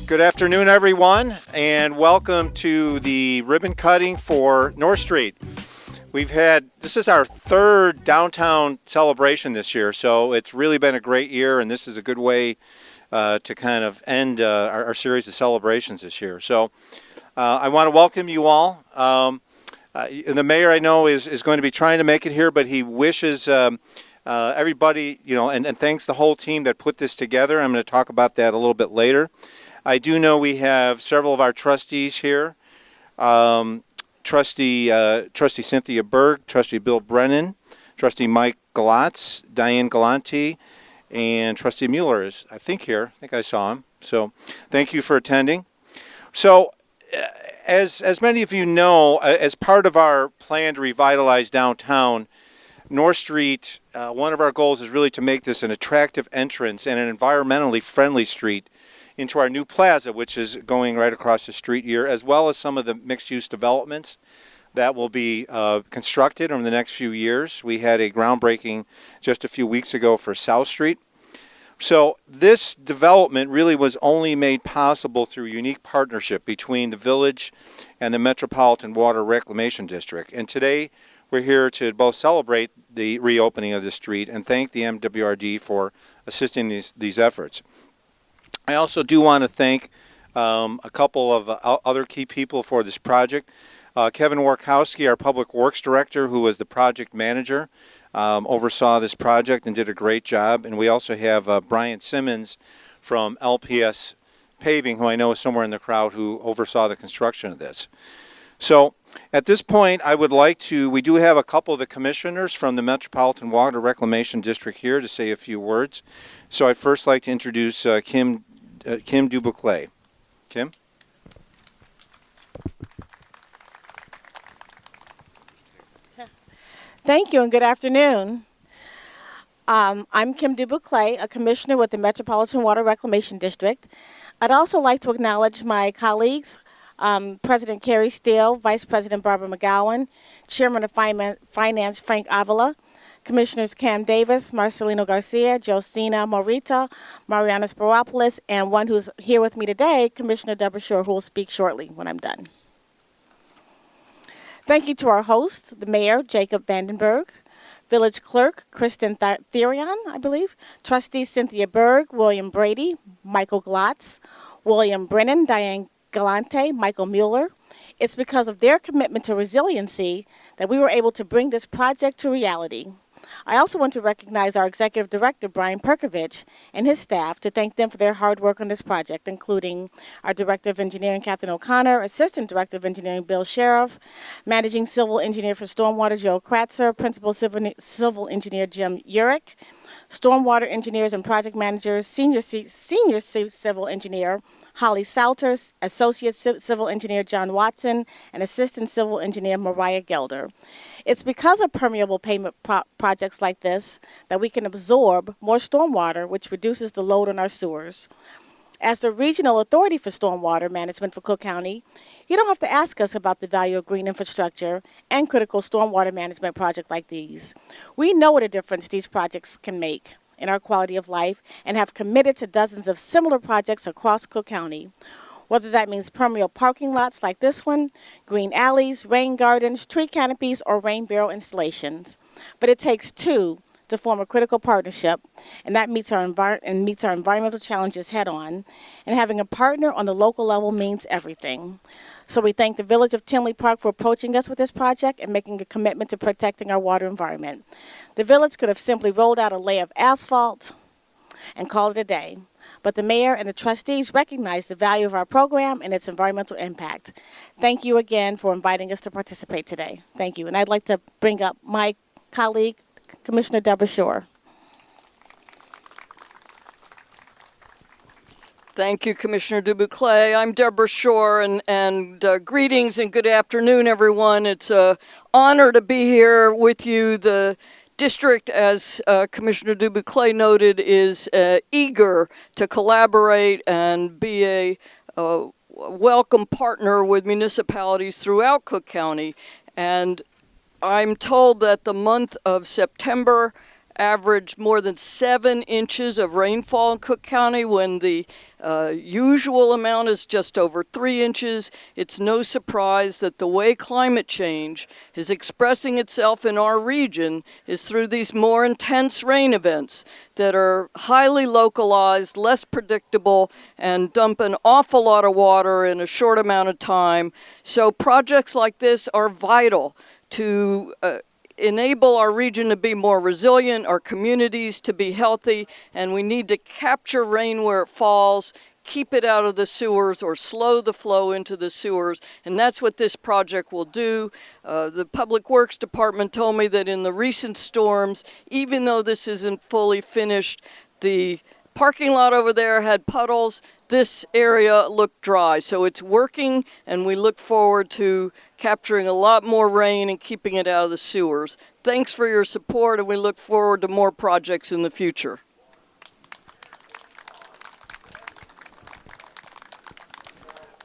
Good afternoon, everyone, and welcome to the ribbon cutting for North Street. This is our third downtown celebration this year, so it's really been a great year, and this is a good way to kind of end our series of celebrations this year. So I want to welcome you all. The mayor, I know, is going to be trying to make it here, but he wishes everybody, and thanks the whole team that put this together. I'm going to talk about that a little bit later. I do know we have several of our trustees here. Trustee Cynthia Berg, Trustee Bill Brennan, Trustee Mike Galatz, Diane Galante, and Trustee Mueller is, I think, here. I think I saw him. So thank you for attending. So as many of you know, as part of our plan to revitalize downtown, North Street, one of our goals is really to make this an attractive entrance and an environmentally friendly street into our new plaza, which is going right across the street here, as well as some of the mixed-use developments that will be constructed over the next few years. We had a groundbreaking just a few weeks ago for South Street. So this development really was only made possible through a unique partnership between the village and the Metropolitan Water Reclamation District. And today we're here to both celebrate the reopening of the street and thank the MWRD for assisting these efforts. I also do want to thank a couple of other key people for this project. Kevin Warkowski, our Public Works Director, who was the project manager, oversaw this project and did a great job. And we also have Brian Simmons from LPS Paving, who I know is somewhere in the crowd, who oversaw the construction of this. So at this point, we do have a couple of the commissioners from the Metropolitan Water Reclamation District here to say a few words. So I'd first like to introduce Kim Dubuclet. Kim? Thank you and good afternoon. I'm Kim Dubuclet, a commissioner with the Metropolitan Water Reclamation District. I'd also like to acknowledge my colleagues, President Carrie Steele, Vice President Barbara McGowan, Chairman of Finance Frank Avila, Commissioners Cam Davis, Marcelino Garcia, Josina Morita, Mariana Spiropoulos, and one who's here with me today, Commissioner Deborah Shore, who will speak shortly when I'm done. Thank you to our host, the Mayor, Jacob Vandenberg, Village Clerk, Kristen Therion, I believe, Trustees Cynthia Berg, William Brady, Michael Glotz, William Brennan, Diane Galante, Michael Mueller. It's because of their commitment to resiliency that we were able to bring this project to reality. I also want to recognize our Executive Director, Brian Perkovich, and his staff to thank them for their hard work on this project, including our Director of Engineering, Catherine O'Connor, Assistant Director of Engineering, Bill Sheriff, Managing Civil Engineer for Stormwater, Joe Kratzer, Principal Civil Engineer, Jim Urich, Stormwater Engineers and Project Managers, Senior Civil Engineer, Holly Salters, Associate Civil Engineer John Watson, and Assistant Civil Engineer Mariah Gelder. It's because of permeable pavement projects like this that we can absorb more stormwater, which reduces the load on our sewers. As the regional authority for stormwater management for Cook County, you don't have to ask us about the value of green infrastructure and critical stormwater management projects like these. We know what a difference these projects can make in our quality of life and have committed to dozens of similar projects across Cook County. Whether that means permeable parking lots like this one, green alleys, rain gardens, tree canopies, or rain barrel installations. But it takes two to form a critical partnership, and that meets our environmental challenges head on. And having a partner on the local level means everything. So we thank the Village of Tinley Park for approaching us with this project and making a commitment to protecting our water environment. The village could have simply rolled out a layer of asphalt and called it a day. But the mayor and the trustees recognize the value of our program and its environmental impact. Thank you again for inviting us to participate today. Thank you. And I'd like to bring up my colleague, Commissioner Deborah Shore. Thank you, Commissioner Dubuclet. I'm Deborah Shore, and greetings and good afternoon, everyone. It's an honor to be here with you. The district, as Commissioner Dubuclet noted, is eager to collaborate and be a welcome partner with municipalities throughout Cook County. And I'm told that the month of September averaged more than 7 inches of rainfall in Cook County when the Usual amount is just over 3 inches. It's no surprise that the way climate change is expressing itself in our region is through these more intense rain events that are highly localized, less predictable, and dump an awful lot of water in a short amount of time. So projects like this are vital to enable our region to be more resilient, our communities to be healthy, and we need to capture rain where it falls, keep it out of the sewers, or slow the flow into the sewers, and that's what this project will do. The Public Works Department told me that in the recent storms, even though this isn't fully finished, the parking lot over there had puddles. This area looked dry, so it's working, and we look forward to capturing a lot more rain and keeping it out of the sewers. Thanks for your support, and we look forward to more projects in the future.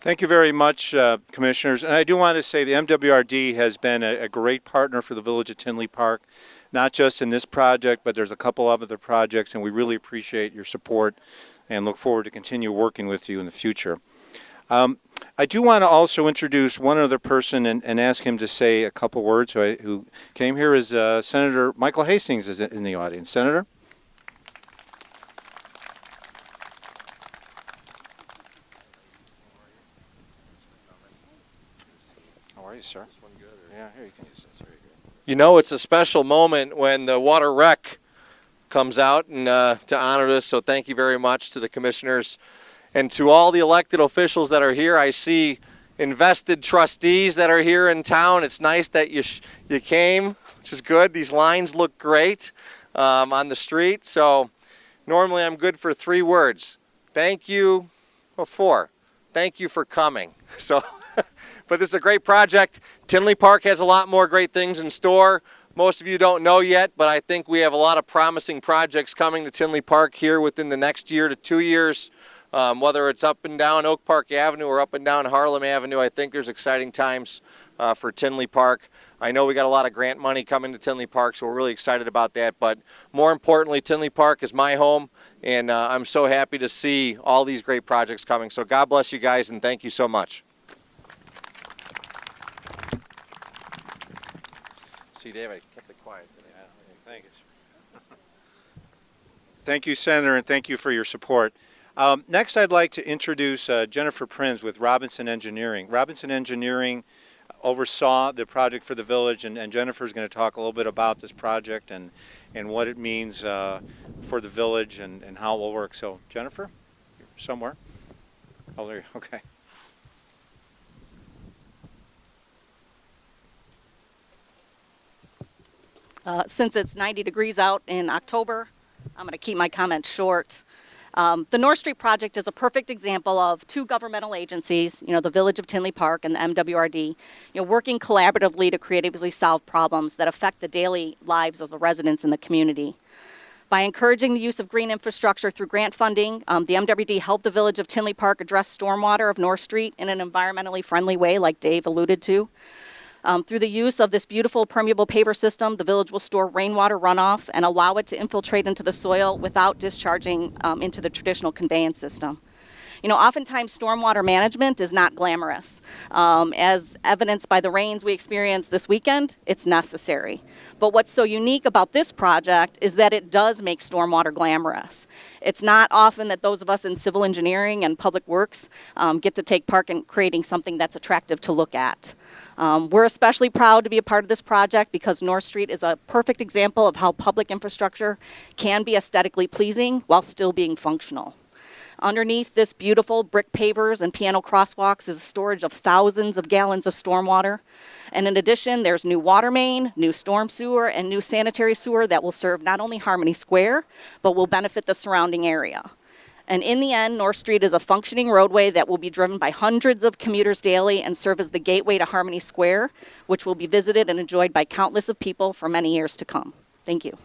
Thank you very much, Commissioners. And I do want to say the MWRD has been a great partner for the Village of Tinley Park, not just in this project, but there's a couple of other projects, and we really appreciate your support and look forward to continue working with you in the future. I do want to also introduce one other person and ask him to say a couple words who came here is Senator Michael Hastings is in the audience. Senator? How are you, sir? This one good? Yeah, here you can use this. Very good. You know, it's a special moment when the water rec comes out and to honor this, so thank you very much to the commissioners and to all the elected officials that are here. I see invested trustees that are here in town. It's nice that you came, which is good. These lines look great on the street. So normally I'm good for 3 words. Thank you, well, 4. Thank you for coming. So, but this is a great project. Tinley Park has a lot more great things in store. Most of you don't know yet, but I think we have a lot of promising projects coming to Tinley Park here within the next year to 2 years. Whether it's up and down Oak Park Avenue or up and down Harlem Avenue, I think there's exciting times for Tinley Park. I know we got a lot of grant money coming to Tinley Park, so we're really excited about that. But more importantly, Tinley Park is my home, and I'm so happy to see all these great projects coming. So God bless you guys, and thank you so much. See, Dave, I kept it quiet today. Thank you. Thank you, Senator, and thank you for your support. Next, I'd like to introduce Jennifer Prinz with Robinson Engineering. Robinson Engineering oversaw the project for the village, and Jennifer's going to talk a little bit about this project and what it means for the village and how it will work. So, Jennifer, you're somewhere? Oh, there you go. Okay. Since it's 90 degrees out in October, I'm going to keep my comments short. The North Street project is a perfect example of 2 governmental agencies, the Village of Tinley Park and the MWRD, working collaboratively to creatively solve problems that affect the daily lives of the residents in the community. By encouraging the use of green infrastructure through grant funding, the MWRD helped the Village of Tinley Park address stormwater of North Street in an environmentally friendly way, like Dave alluded to. Through the use of this beautiful permeable paver system, the village will store rainwater runoff and allow it to infiltrate into the soil without discharging into the traditional conveyance system. Oftentimes stormwater management is not glamorous. As evidenced by the rains we experienced this weekend, it's necessary. But what's so unique about this project is that it does make stormwater glamorous. It's not often that those of us in civil engineering and public works get to take part in creating something that's attractive to look at. We're especially proud to be a part of this project because North Street is a perfect example of how public infrastructure can be aesthetically pleasing while still being functional. Underneath this beautiful brick pavers and piano crosswalks is a storage of thousands of gallons of stormwater. And in addition, there's new water main, new storm sewer, and new sanitary sewer that will serve not only Harmony Square, but will benefit the surrounding area. And in the end, North Street is a functioning roadway that will be driven by hundreds of commuters daily and serve as the gateway to Harmony Square, which will be visited and enjoyed by countless of people for many years to come. Thank you.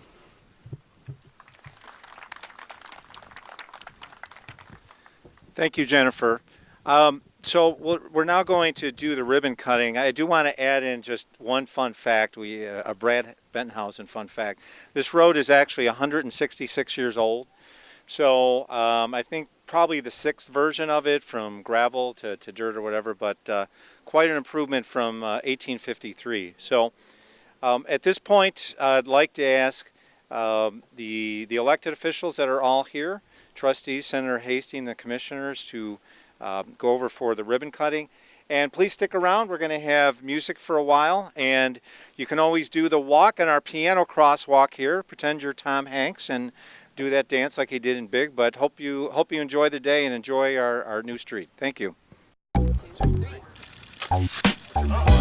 Thank you, Jennifer. So we're now going to do the ribbon cutting. I do want to add in just one fun fact, a Brad Benthausen fun fact. This road is actually 166 years old. So I think probably the 6th version of it, from gravel to dirt or whatever, but quite an improvement from 1853. So at this point, I'd like to ask the elected officials that are all here, trustees, Senator Hastings, the commissioners, to go over for the ribbon cutting. And please stick around. We're going to have music for a while, and you can always do the walk on our piano crosswalk here. Pretend you're Tom Hanks and do that dance like he did in Big. But hope you enjoy the day and enjoy our new street. Thank you. 1, 2, 3.